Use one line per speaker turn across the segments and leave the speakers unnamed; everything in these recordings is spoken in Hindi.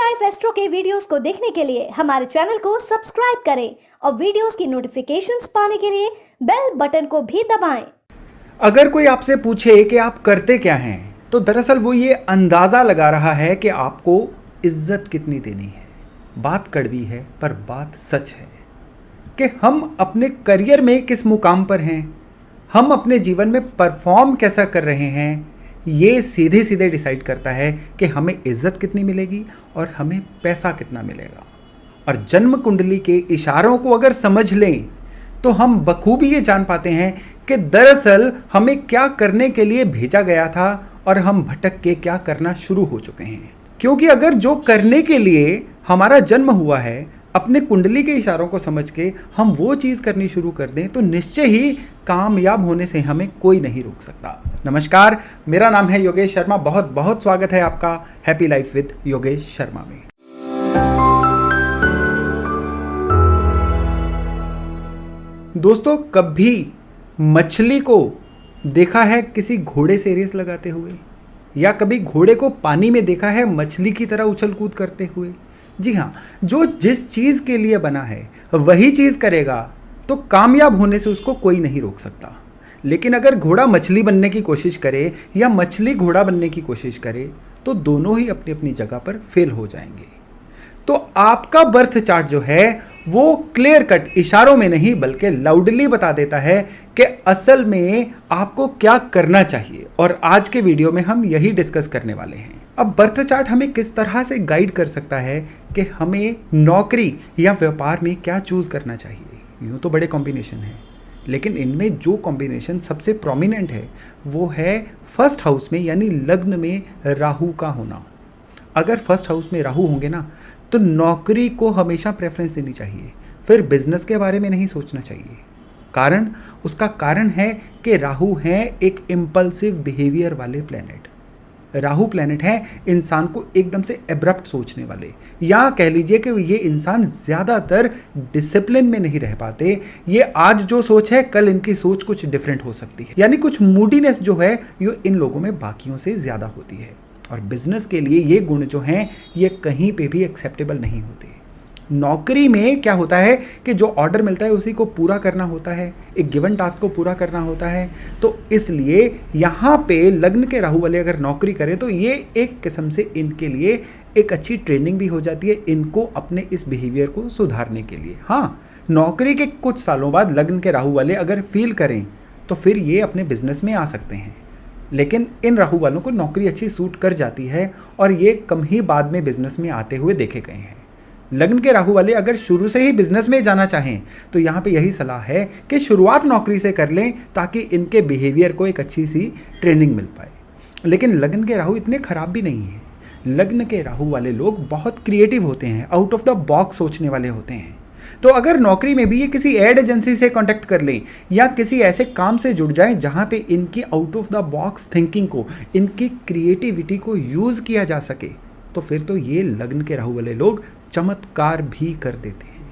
लाइफ एस्ट्रो के वीडियोस को देखने के लिए हमारे चैनल को सब्सक्राइब करें और वीडियोस की नोटिफिकेशंस पाने के लिए बेल बटन को भी दबाएं।
अगर कोई आपसे पूछे कि आप करते क्या हैं, तो दरअसल वो ये अंदाज़ा लगा रहा है कि आपको इज्जत कितनी देनी है। बात कड़वी है पर बात सच है कि हम अपने करियर में किस मुकाम पर हैं, हम अपने जीवन में परफॉर्म कैसा कर रहे हैं, ये सीधे सीधे डिसाइड करता है कि हमें इज्जत कितनी मिलेगी और हमें पैसा कितना मिलेगा। और जन्म कुंडली के इशारों को अगर समझ लें तो हम बखूबी ये जान पाते हैं कि दरअसल हमें क्या करने के लिए भेजा गया था और हम भटक के क्या करना शुरू हो चुके हैं। क्योंकि अगर जो करने के लिए हमारा जन्म हुआ है, अपने कुंडली के इशारों को समझ के हम वो चीज़ करनी शुरू कर दें तो निश्चय ही कामयाब होने से हमें कोई नहीं रोक सकता। नमस्कार, मेरा नाम है योगेश शर्मा। बहुत बहुत स्वागत है आपका happy life with Yogesh Sharma में। दोस्तों, कभी मछली को देखा है किसी घोड़े से रेस लगाते हुए, या कभी घोड़े को पानी में देखा है मछली की तरह उछल कूद करते हुए? जी हाँ, जो जिस चीज़ के लिए बना है वही चीज़ करेगा तो कामयाब होने से उसको कोई नहीं रोक सकता। लेकिन अगर घोड़ा मछली बनने की कोशिश करे या मछली घोड़ा बनने की कोशिश करे तो दोनों ही अपनी अपनी जगह पर फेल हो जाएंगे। तो आपका बर्थ चार्ट जो है वो क्लियर कट इशारों में नहीं बल्कि लाउडली बता देता है कि असल में आपको क्या करना चाहिए। और आज के वीडियो में हम यही डिस्कस करने वाले हैं। अब बर्थ चार्ट हमें किस तरह से गाइड कर सकता है कि हमें नौकरी या व्यापार में क्या चूज करना चाहिए। यूँ तो बड़े कॉम्बिनेशन हैं, लेकिन इनमें जो कॉम्बिनेशन सबसे प्रोमिनेंट है वो है फर्स्ट हाउस में यानी लग्न में राहु का होना। अगर फर्स्ट हाउस में राहु होंगे ना तो नौकरी को हमेशा प्रेफरेंस देनी चाहिए, फिर बिजनेस के बारे में नहीं सोचना चाहिए। उसका कारण है कि राहु है एक इम्पल्सिव बिहेवियर वाले प्लैनेट। राहु प्लैनेट है इंसान को एकदम से एब्रप्ट सोचने वाले, या कह लीजिए कि ये इंसान ज़्यादातर डिसिप्लिन में नहीं रह पाते। ये आज जो सोच है कल इनकी सोच कुछ डिफरेंट हो सकती है, यानी कुछ मूडीनेस जो है ये इन लोगों में बाकियों से ज़्यादा होती है। और बिजनेस के लिए ये गुण जो हैं ये कहीं पे भी एक्सेप्टेबल नहीं होते। नौकरी में क्या होता है कि जो ऑर्डर मिलता है उसी को पूरा करना होता है, एक गिवन टास्क को पूरा करना होता है। तो इसलिए यहाँ पे लग्न के राहु वाले अगर नौकरी करें तो ये एक किस्म से इनके लिए एक अच्छी ट्रेनिंग भी हो जाती है इनको अपने इस बिहेवियर को सुधारने के लिए। हाँ, नौकरी के कुछ सालों बाद लग्न के राहु वाले अगर फील करें तो फिर ये अपने बिजनेस में आ सकते हैं। लेकिन इन राहु वालों को नौकरी अच्छी सूट कर जाती है और ये कम ही बाद में बिजनेस में आते हुए देखे गए हैं। लग्न के राहु वाले अगर शुरू से ही बिजनेस में जाना चाहें तो यहाँ पे यही सलाह है कि शुरुआत नौकरी से कर लें ताकि इनके बिहेवियर को एक अच्छी सी ट्रेनिंग मिल पाए। लेकिन लग्न के राहु इतने खराब भी नहीं हैं। लग्न के राहु वाले लोग बहुत क्रिएटिव होते हैं, आउट ऑफ द बॉक्स सोचने वाले होते हैं। तो अगर नौकरी में भी ये किसी एड एजेंसी से कांटेक्ट कर लें या किसी ऐसे काम से जुड़ जाएं जहां पे इनकी out of the box thinking को, इनकी क्रिएटिविटी को यूज़ किया जा सके, तो फिर तो ये लग्न के राहु वाले लोग चमत्कार भी कर देते हैं।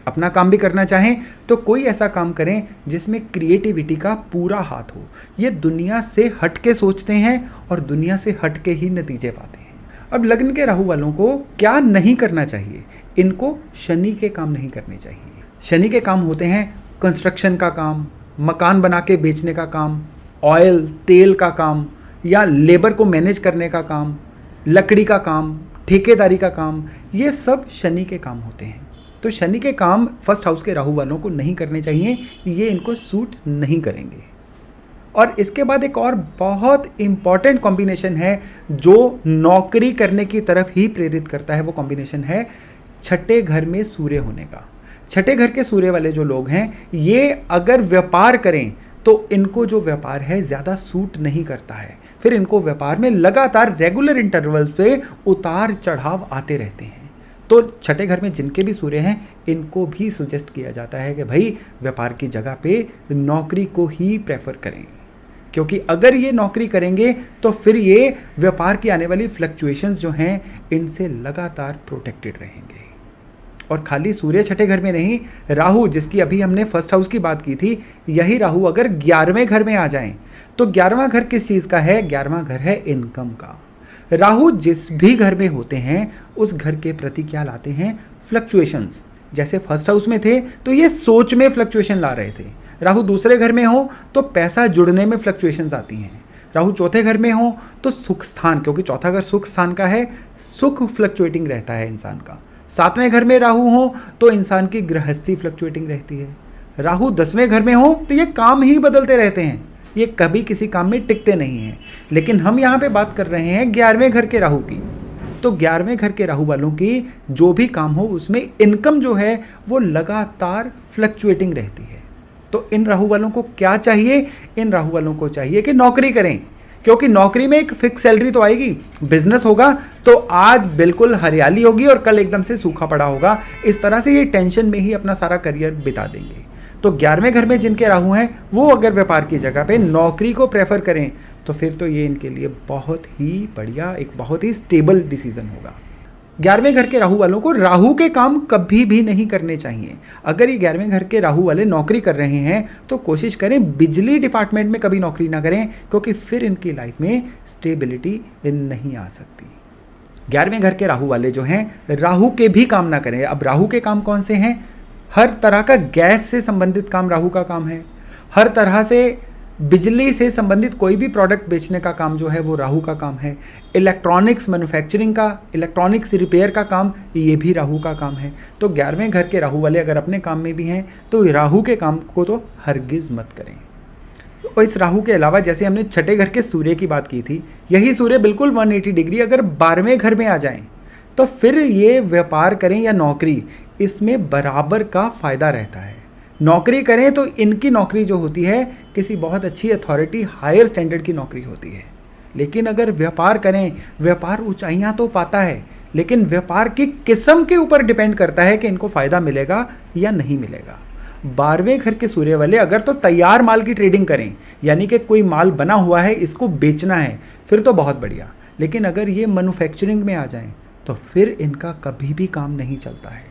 अपना काम भी करना चाहें तो कोई ऐसा काम करें जिसमें क्रिएटिविटी का पूरा हाथ हो। ये दुनिया से हट के सोचते हैं और दुनिया से हट के ही नतीजे पाते हैं। अब लग्न के राहु वालों को क्या नहीं करना चाहिए? इनको शनि के काम नहीं करने चाहिए। शनि के काम होते हैं कंस्ट्रक्शन का काम, मकान बना के बेचने का काम, ऑयल तेल का काम, या लेबर को मैनेज करने का काम, लकड़ी का काम, ठेकेदारी का काम। ये सब शनि के काम होते हैं। तो शनि के काम फर्स्ट हाउस के राहु वालों को नहीं करने चाहिए, ये इनको सूट नहीं करेंगे। और इसके बाद एक और बहुत इंपॉर्टेंट कॉम्बिनेशन है जो नौकरी करने की तरफ ही प्रेरित करता है। वो कॉम्बिनेशन है छठे घर में सूर्य होने का। छठे घर के सूर्य वाले जो लोग हैं ये अगर व्यापार करें तो इनको जो व्यापार है ज़्यादा सूट नहीं करता है। फिर इनको व्यापार में लगातार रेगुलर इंटरवल्स पे उतार चढ़ाव आते रहते हैं। तो छठे घर में जिनके भी सूर्य हैं इनको भी सुजेस्ट किया जाता है कि भाई व्यापार की जगह पे नौकरी को ही प्रेफर करें, क्योंकि अगर ये नौकरी करेंगे तो फिर ये व्यापार की आने वाली फ्लक्चुएशंस जो हैं इनसे लगातार प्रोटेक्टेड रहेंगे। और खाली सूर्य छठे घर में नहीं, राहु जिसकी अभी हमने फर्स्ट हाउस की बात की थी, यही राहु अगर 11वें घर में आ जाएं तो 11वां घर किस चीज़ का है? 11वां घर है इनकम का। राहु जिस भी घर में होते हैं उस घर के प्रति क्या लाते हैं? फ्लक्चुएशंस। जैसे फर्स्ट हाउस में थे तो ये सोच में फ्लक्चुएशन ला रहे थे। राहु दूसरे घर में हो तो पैसा जुड़ने में फ्लक्चुएशंस आती हैं। राहु चौथे घर में हो तो सुख स्थान, क्योंकि चौथा घर सुख स्थान का है, सुख फ्लक्चुएटिंग रहता है इंसान का। सातवें घर में राहु हो तो इंसान की गृहस्थी फ्लक्चुएटिंग रहती है। राहु 10वें घर में हो तो ये काम ही बदलते रहते हैं, ये कभी किसी काम में टिकते नहीं हैं। लेकिन हम यहाँ पे बात कर रहे हैं 11वें घर के राहु की। तो 11वें घर के राहु वालों की जो भी काम हो उसमें इनकम जो है वो लगातार फ्लक्चुएटिंग रहती है। तो इन राहु वालों को क्या चाहिए? इन राहु वालों को चाहिए कि नौकरी करें, क्योंकि नौकरी में एक फिक्स सैलरी तो आएगी। बिजनेस होगा तो आज बिल्कुल हरियाली होगी और कल एकदम से सूखा पड़ा होगा। इस तरह से ये टेंशन में ही अपना सारा करियर बिता देंगे। तो 11वें घर में जिनके राहु हैं वो अगर व्यापार की जगह पे नौकरी को प्रेफर करें तो फिर तो ये इनके लिए बहुत ही बढ़िया, एक बहुत ही स्टेबल डिसीजन होगा। 11वें घर के राहु वालों को राहु के काम कभी भी नहीं करने चाहिए। अगर ये 11वें घर के राहु वाले नौकरी कर रहे हैं तो कोशिश करें बिजली डिपार्टमेंट में कभी नौकरी ना करें, क्योंकि फिर इनकी लाइफ में स्टेबिलिटी नहीं आ सकती। 11वें घर के राहु वाले जो हैं राहु के भी काम ना करें। अब राहु के काम कौन से हैं? हर तरह का गैस से संबंधित काम राहु का काम है। हर तरह से बिजली से संबंधित कोई भी प्रोडक्ट बेचने का काम जो है वो राहु का काम है। इलेक्ट्रॉनिक्स मैन्युफैक्चरिंग का, इलेक्ट्रॉनिक्स रिपेयर का काम, ये भी राहु का काम है। तो 11वें घर के राहु वाले अगर अपने काम में भी हैं तो राहु के काम को तो हरगिज़ मत करें। और इस राहु के अलावा जैसे हमने छठे घर के सूर्य की बात की थी, यही सूर्य बिल्कुल 180 डिग्री अगर 12वें घर में आ जाएं तो फिर ये व्यापार करें या नौकरी, इसमें बराबर का फ़ायदा रहता है। नौकरी करें तो इनकी नौकरी जो होती है किसी बहुत अच्छी अथॉरिटी, हायर स्टैंडर्ड की नौकरी होती है। लेकिन अगर व्यापार करें, व्यापार ऊंचाइयां तो पाता है, लेकिन व्यापार की किस्म के ऊपर डिपेंड करता है कि इनको फ़ायदा मिलेगा या नहीं मिलेगा। 12वें घर के सूर्य वाले अगर तो तैयार माल की ट्रेडिंग करें, यानी कि कोई माल बना हुआ है इसको बेचना है, फिर तो बहुत बढ़िया। लेकिन अगर ये मैन्युफैक्चरिंग में आ जाएं तो फिर इनका कभी भी काम नहीं चलता है।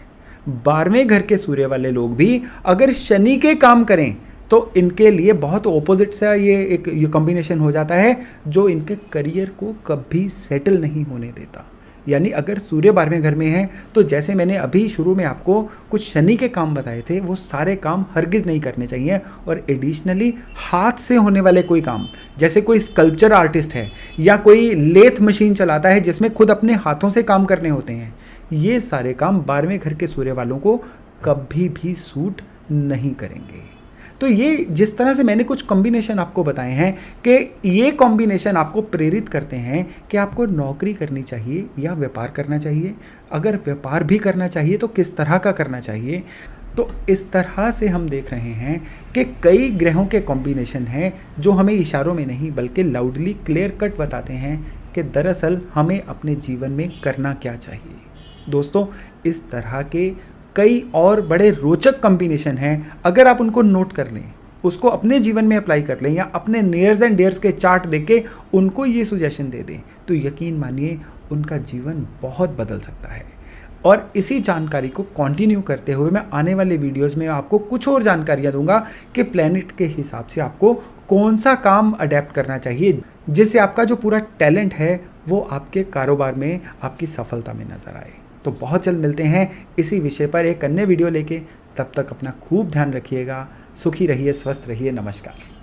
12वें घर के सूर्य वाले लोग भी अगर शनि के काम करें तो इनके लिए बहुत ऑपोजिट सा ये कॉम्बिनेशन हो जाता है, जो इनके करियर को कभी सेटल नहीं होने देता। यानी अगर सूर्य 12वें घर में है तो जैसे मैंने अभी शुरू में आपको कुछ शनि के काम बताए थे, वो सारे काम हरगिज़ नहीं करने चाहिए। और एडिशनली हाथ से होने वाले कोई काम, जैसे कोई स्कल्पचर आर्टिस्ट है या कोई लेथ मशीन चलाता है जिसमें खुद अपने हाथों से काम करने होते हैं, ये सारे काम 12वें घर के सूर्य वालों को कभी भी सूट नहीं करेंगे। तो ये जिस तरह से मैंने कुछ कॉम्बिनेशन आपको बताए हैं कि ये कॉम्बिनेशन आपको प्रेरित करते हैं कि आपको नौकरी करनी चाहिए या व्यापार करना चाहिए। अगर व्यापार भी करना चाहिए तो किस तरह का करना चाहिए। तो इस तरह से हम देख रहे हैं कि कई ग्रहों के कॉम्बिनेशन हैं जो हमें इशारों में नहीं बल्कि लाउडली क्लियर कट बताते हैं कि दरअसल हमें अपने जीवन में करना क्या चाहिए। दोस्तों, इस तरह के कई और बड़े रोचक कॉम्बिनेशन हैं, अगर आप उनको नोट कर लें, उसको अपने जीवन में अप्लाई कर लें या अपने नियर्स एंड डियर्स के चार्ट देख के उनको ये सुजेशन दे दें, तो यकीन मानिए उनका जीवन बहुत बदल सकता है। और इसी जानकारी को कंटिन्यू करते हुए मैं आने वाले वीडियोस में आपको कुछ और जानकारियाँ दूंगा कि प्लैनेट के हिसाब से आपको कौन सा काम अडेप्ट करना चाहिए, जिससे आपका जो पूरा टैलेंट है वो आपके कारोबार में, आपकी सफलता में नज़र आए। तो बहुत जल्द मिलते हैं इसी विषय पर एक अन्य वीडियो लेके। तब तक अपना खूब ध्यान रखिएगा, सुखी रहिए, स्वस्थ रहिए। नमस्कार।